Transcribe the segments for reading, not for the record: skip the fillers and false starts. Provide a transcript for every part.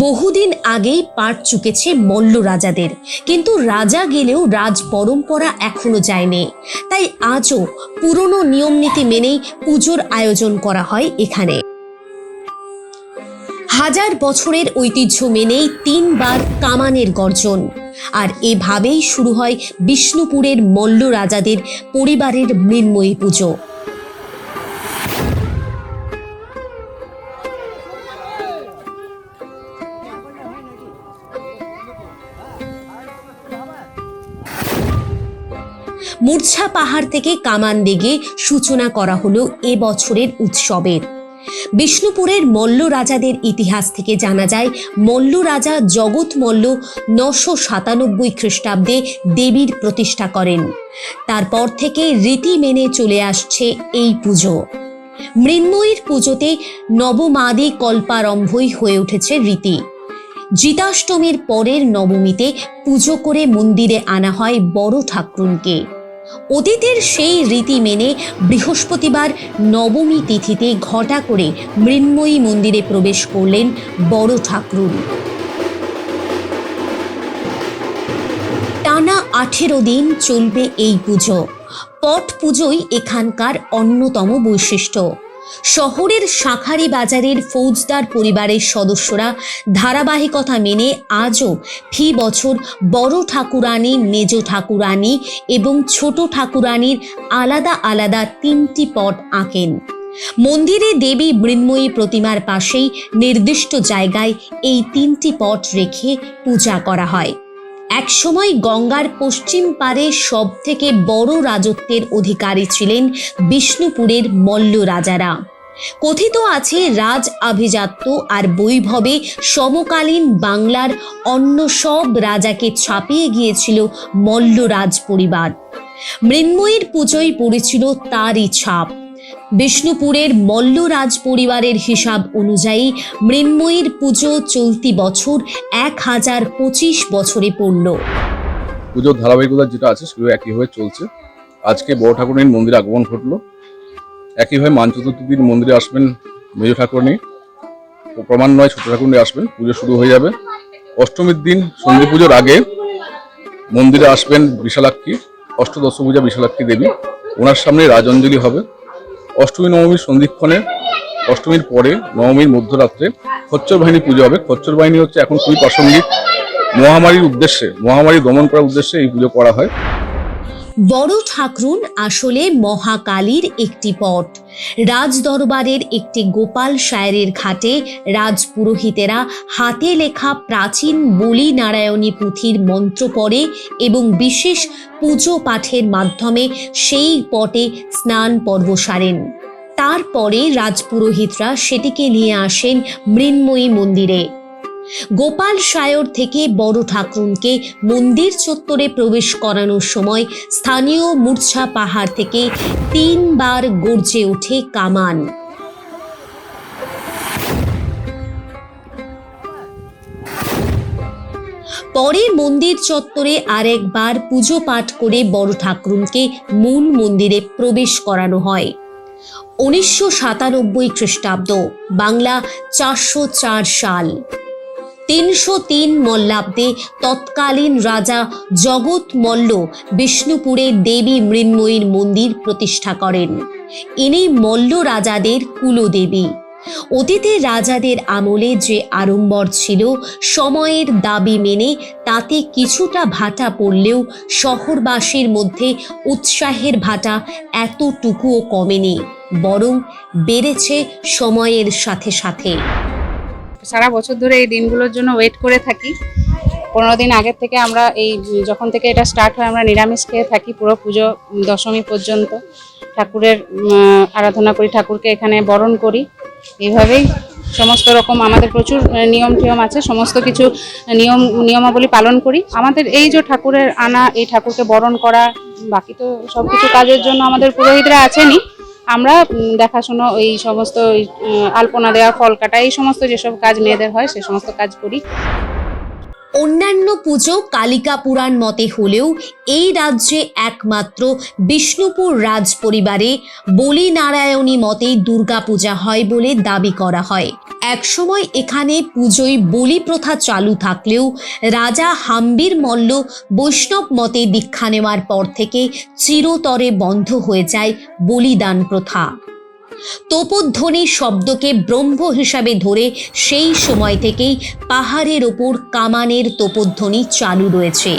বহুদিন আগেই পাট চুকেছে মল্ল রাজাদের, কিন্তু রাজা গেলেও রাজ পরম্পরা এখনো যায়নি। তাই আজও পুরনো নিয়ম নীতি মেনেই পুজোর আয়োজন করা হয় এখানে। হাজার বছরের ঐতিহ্য মেনেই 3 বার কামানের গর্জন, আর এভাবেই শুরু হয় বিষ্ণুপুরের মল্ল রাজাদের পরিবারের মৃন্ময়ী পুজো। মূর্ছা পাহাড় থেকে কামান দেগে সূচনা করা হলো এবছরের উৎসবের। বিষ্ণুপুরের মল্ল রাজাদের ইতিহাস থেকে জানা যায়, মল্ল রাজা জগৎ মল্ল 997 খ্রিস্টাব্দে দেবীর প্রতিষ্ঠা করেন। তারপর থেকে রীতি মেনে চলে আসছে এই পুজো। মৃন্ময়ীর পুজোতে নবমাদি কল্পারম্ভই হয়ে উঠেছে রীতি। জিতাষ্টমীর পরের নবমীতে পুজো করে মন্দিরে আনা হয় বড় ঠাকুরকে। অতীতের সেই রীতি মেনে বৃহস্পতিবার নবমী তিথিতে ঘটা করে মৃন্ময়ী মন্দিরে প্রবেশ করলেন বড় ঠাকুর। টানা 18 দিন চলবে এই পুজো। পট পুজোই এখানকার অন্যতম বৈশিষ্ট্য। শহরের শাঁখারি বাজারের ফৌজদার পরিবারের সদস্যরা ধারাবাহিকতা মেনে আজও ফি বছর বড় ঠাকুরানী, মেজ ঠাকুরানী এবং ছোট ঠাকুরানীর আলাদা আলাদা 3টি পট আঁকেন। মন্দিরে দেবী মৃন্ময়ী প্রতিমার পাশেই নির্দিষ্ট জায়গায় এই 3টি পট রেখে পূজা করা হয়। একসময় গঙ্গার পশ্চিম পারে সব থেকে বড় রাজত্বের অধিকারী ছিলেন বিষ্ণুপুরের মল্ল রাজারা। কথিত আছে, রাজ আভিজাত্য আর বৈভবে সমকালীন বাংলার অন্য সব রাজাকে ছাপিয়ে গিয়েছিল মল্ল রাজ পরিবার। মৃন্ময়ীর পুজোয় পড়েছিল তারই ছাপ। বিষ্ণুপুরের মল্ল রাজ পরিবারের হিসাব অনুযায়ী মৃন্ময়ীর পুজো চলতি বছর 1025 বছরে পড়ল। পুজোর ধারাবাহিকতা যেটা আছে সেগুলো একইভাবে চলছে। আজকে বড় ঠাকুরানীর মন্দিরে আগমন ঘটলো। একইভাবে মান চতুর্থীর দিন মন্দিরে আসবেন মেজ ঠাকুরানী, ক্রমান্বয়ে ছোট ঠাকুরানী আসবেন, পুজো শুরু হয়ে যাবে। অষ্টমীর দিন সন্ধি পুজোর আগে মন্দিরে আসবেন বিশালাক্ষী, অষ্টদশ পূজা বিশালাক্ষী দেবী, ওনার সামনে রাজঅঞ্জলি হবে। অষ্টমী নবমীর সন্ধিক্ষণে, অষ্টমীর পরে নবমীর মধ্যরাত্রে খচ্চর বাহিনী পুজো হবে। খচ্চর বাহিনী হচ্ছে এখন খুবই প্রাসঙ্গিক। মহামারী দমন করার উদ্দেশ্যে এই পুজো করা হয়। বড় ঠাকুরুন আসলে মহাকালীর একটি পট। রাজ দরবারের একটি গোপাল শায়ের ঘাটে রাজপুরোহিতেরা হাতে লেখা প্রাচীন বলি নারায়ণী পুঁথির মন্ত্র পড়ে এবং বিশেষ পুজো পাঠের মাধ্যমে সেই পটে স্নান পর্ব সারেন। তারপরে রাজপুরোহিতরা সেটিকে নিয়ে আসেন মৃন্ময়ী মন্দিরে। গোপাল শায়র থেকে বড় ঠাকুরকে মন্দির চত্বরে প্রবেশ করানোর সময় স্থানীয় মূর্ছা পাহাড় থেকে 3 বার গর্জে ওঠে কামান। পরে মন্দির চত্বরে আরেকবার পুজো পাঠ করে বড় ঠাকুরকে মূল মন্দিরে প্রবেশ করানো হয়। 1997 খ্রিস্টাব্দ, বাংলা 404 সাল। 303 মল্লাব্দে তৎকালীন রাজা জগৎ মল্ল বিষ্ণুপুরে দেবী মৃন্ময়ীর মন্দির প্রতিষ্ঠা করেন। ইনি মল্ল রাজাদের কুলদেবী। অতীতে রাজাদের আমলে যে আড়ম্বর ছিল, সময়ের দাবি মেনে তাতে কিছুটা ভাটা পড়লেও শহরবাসীর মধ্যে উৎসাহের ভাটা এতটুকুও কমেনি, বরং বেড়েছে সময়ের সাথে সাথে। সারা বছর ধরে এই দিনগুলোর জন্য ওয়েট করে থাকি। 15 দিন আগের থেকে আমরা যখন থেকে এটা স্টার্ট হয় আমরা নিরামিষ খেয়ে থাকি পুরো পুজো দশমী পর্যন্ত। ঠাকুরের আরাধনা করি, ঠাকুরকে এখানে বরণ করি। এইভাবেই সমস্ত রকম আমাদের প্রচুর নিয়ম টিয়ম আছে, সমস্ত কিছু নিয়মাবলী পালন করি। আমাদের এই যে ঠাকুরের আনা, এই ঠাকুরকে বরণ করা, বাকি তো সব কিছু কাজের জন্য আমাদের পুরোহিতরা আছেনই। আমরা দেখাশোনা, এই সমস্ত আলপনা দেওয়া, ফল কাটা, এই সমস্ত যেসব কাজ মেয়েদের হয় সে সমস্ত কাজ করি। অন্যান্য পুজো কালিকা পুরাণ মতে হলেও এই রাজ্যে একমাত্র বিষ্ণুপুর রাজ পরিবারে বলি নারায়ণী মতে দুর্গা পূজা হয় বলে দাবি করা হয়। একসময় এখানে পুজোয় বলি প্রথা চালু থাকলেও রাজা হাম্বির মল্ল বৈষ্ণব মতে দীক্ষা নেওয়ার পর থেকে চিরতরে বন্ধ হয়ে যায় বলিদান প্রথা। তোপধ্বনি শব্দকে ব্রহ্ম হিসাবে ধরে সেই সময় থেকেই পাহাড়ের ওপর কামানের তোপধ্বনি চালু রয়েছে।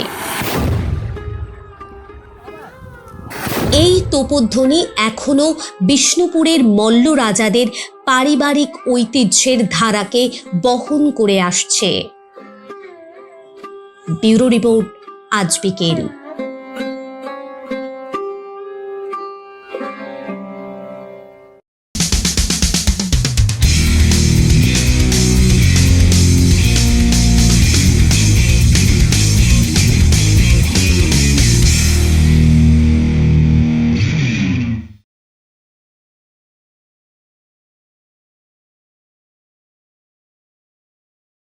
এই তোপধ্বনি এখনো বিষ্ণুপুরের মল্ল রাজাদের পারিবারিক ঐতিহ্যের ধারাকে বহন করে আসছে। ব্যুরো রিপোর্ট, আজ বিকেল।